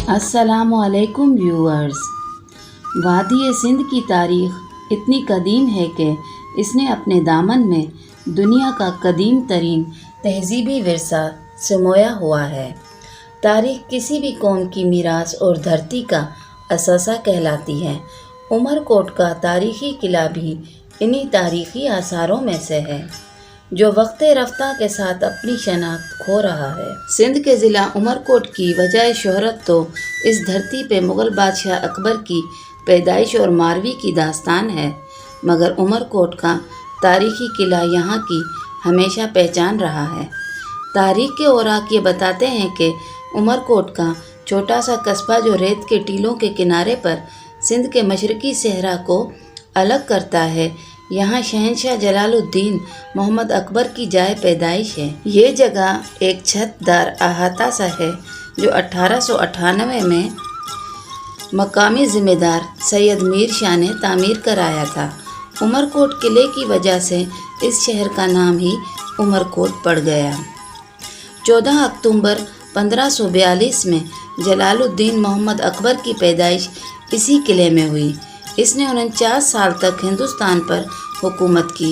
अस्सलामुअलैकुम व्यूअर्स। वादी सिंध की तारीख़ इतनी कदीम है कि इसने अपने दामन में दुनिया का कदीम तरीन तहज़ीबी विरसा समोया हुआ है। तारीख़ किसी भी कौम की मीरास और धरती का असासा कहलाती है। उमरकोट का तारीख़ी किला भी इन्हीं तारीख़ी आसारों में से है जो वक्त रफ्ता के साथ अपनी शनाख्त खो रहा है। सिंध के ज़िला उमरकोट की वजह शोहरत तो इस धरती पे मुग़ल बादशाह अकबर की पैदाइश और मारवी की दास्तान है, मगर उमरकोट का तारीख़ी किला यहाँ की हमेशा पहचान रहा है। तारीख़ के औराक ये बताते हैं कि उमरकोट का छोटा सा कस्बा जो रेत के टीलों के किनारे पर सिंध के मशरक़ी सहरा को अलग करता है, यहाँ शहंशाह जलालुद्दीन मोहम्मद अकबर की जाए पैदाइश है। ये जगह एक छतदार अहाता सा है जो 1898 में मकामी ज़िम्मेदार सैयद मीर शाह ने तामीर कराया था। उमरकोट किले की वजह से इस शहर का नाम ही उमरकोट पड़ गया। 14 अक्टूबर 1542 में जलालुद्दीन मोहम्मद अकबर की पैदाइश इसी किले में हुई। इसने 49 साल तक हिंदुस्तान पर हुकूमत की।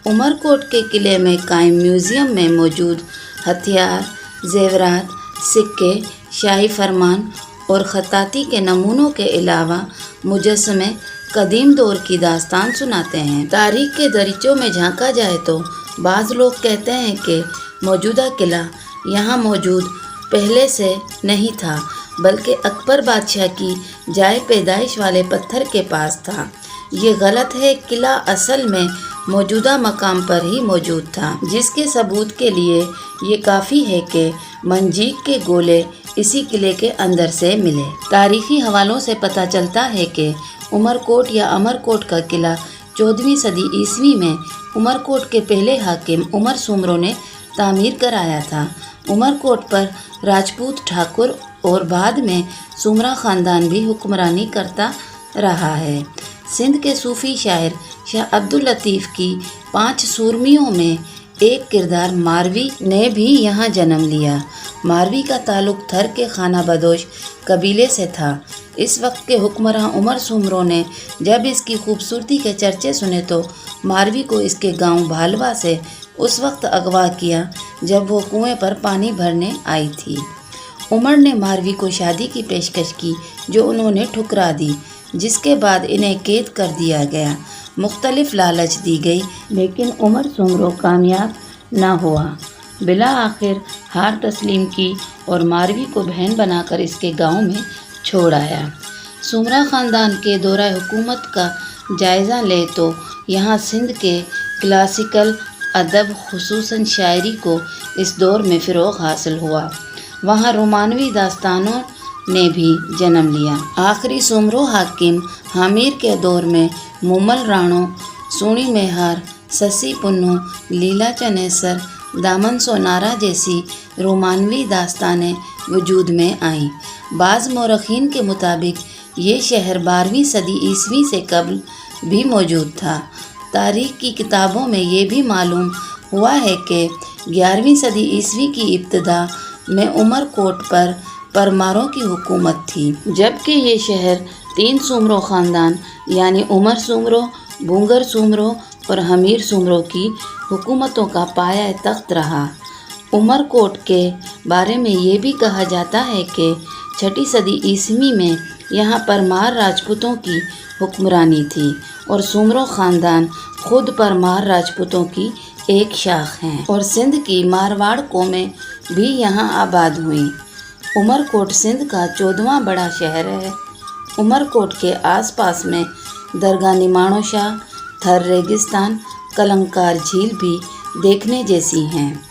उमरकोट के किले में कायम म्यूज़ियम में मौजूद हथियार, ज़ेवरात, सिक्के, शाही फरमान और ख़ताती के नमूनों के अलावा मुजस्समे कदीम दौर की दास्तान सुनाते हैं। तारीख़ के दरीचों में झांका जाए तो बाज़ लोग कहते हैं कि मौजूदा किला यहाँ मौजूद पहले से नहीं था, बल्कि अकबर बादशाह की जाए पैदाइश वाले पत्थर के पास था। ये गलत है। किला असल में मौजूदा मकाम पर ही मौजूद था, जिसके सबूत के लिए ये काफ़ी है कि मंजीक के गोले इसी किले के अंदर से मिले। तारीख़ी हवालों से पता चलता है कि उमरकोट या अमरकोट का किला 14वीं सदी ईस्वी में उमरकोट के पहले हाकिम उमर सुमरो ने तामीर कराया था। उमरकोट पर राजपूत ठाकुर और बाद में सुमरा ख़ानदान भी हुक्मरानी करता रहा है। सिंध के सूफ़ी शायर शाह अब्दुल लतीफ़ की 5 सूरमियों में एक किरदार मारवी ने भी यहाँ जन्म लिया। मारवी का ताल्लुक़ थर के खाना बदोश कबीले से था। इस वक्त के हुक्मरान उमर सुमरो ने जब इसकी खूबसूरती के चर्चे सुने तो मारवी को इसके गांव भालवा से उस वक्त अगवा किया जब वो कुएं पर पानी भरने आई थी। उमर ने मारवी को शादी की पेशकश की जो उन्होंने ठुकरा दी, जिसके बाद इन्हें कैद कर दिया गया। मुख्तलिफ लालच दी गई, लेकिन उमर सुमरो कामयाब ना हुआ। बिला आखिर हार तस्लीम की और मारवी को बहन बनाकर इसके गांव में छोड़ आया। सुमरा ख़ानदान के दौरा हुकूमत का जायज़ा ले तो यहाँ सिंध के क्लासिकल अदब खुसूसन शायरी को इस दौर में फ़रोग़ हासिल हुआ। वहाँ रोमानवी दास्तानों ने भी जन्म लिया। आखिरी सुमरो हाकिम हामिर के दौर में मुमल राणो, सोनी मेहार, ससी पुन्नू, लीला चनेसर, दामन सोनारा जैसी रोमानवी दास्तानें वजूद में आईं। बाज़ मौरख़ीन के मुताबिक ये शहर 12वीं सदी ईस्वी से कबल भी मौजूद था। तारीख़ की किताबों में ये भी मालूम हुआ है कि 11वीं सदी ईस्वी की इब्तिदा में उमरकोट पर परमारों की हुकूमत थी, जबकि ये शहर 3 सुमरो ख़ानदान यानी उमर सुमरो, बुंगर सुमरो और हमीर सुमरो की हुकूमतों का पाया तख्त रहा। उमरकोट के बारे में ये भी कहा जाता है कि 6ठी सदी ईस्वी में यहाँ परमार राजपूतों की हुक्मरानी थी और सुमरो ख़ानदान खुद परमार राजपूतों की एक शाख हैं और सिंध की मारवाड़ कौमें भी यहाँ आबाद हुई। उमरकोट सिंध का 14वां बड़ा शहर है। उमरकोट के आसपास में दरगाह निमाणो शाह, थर रेगिस्तान, कलंकार झील भी देखने जैसी हैं।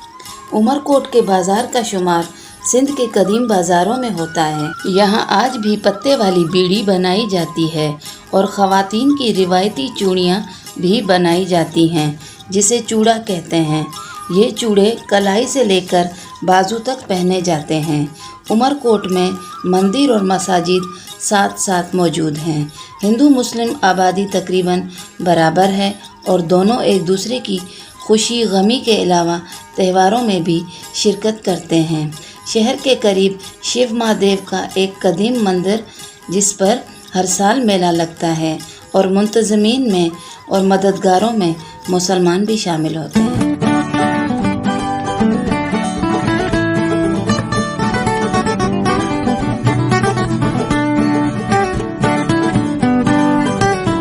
उमरकोट के बाज़ार का शुमार सिंध के कदीम बाज़ारों में होता है। यहाँ आज भी पत्ते वाली बीड़ी बनाई जाती है और ख़वातीन की रिवायती चूड़ियाँ भी बनाई जाती हैं, जिसे चूड़ा कहते हैं। ये चूड़े कलाई से लेकर बाजू तक पहने जाते हैं। उमरकोट में मंदिर और मसाजिद साथ साथ मौजूद हैं। हिंदू मुस्लिम आबादी तकरीबन बराबर है और दोनों एक दूसरे की खुशी गमी के अलावा त्योहारों में भी शिरकत करते हैं। شہر کے قریب شیو مہادیو کا ایک قدیم مندر جس پر ہر سال میلہ لگتا ہے اور منتظمین میں اور مددگاروں میں مسلمان بھی شامل ہوتے ہیں۔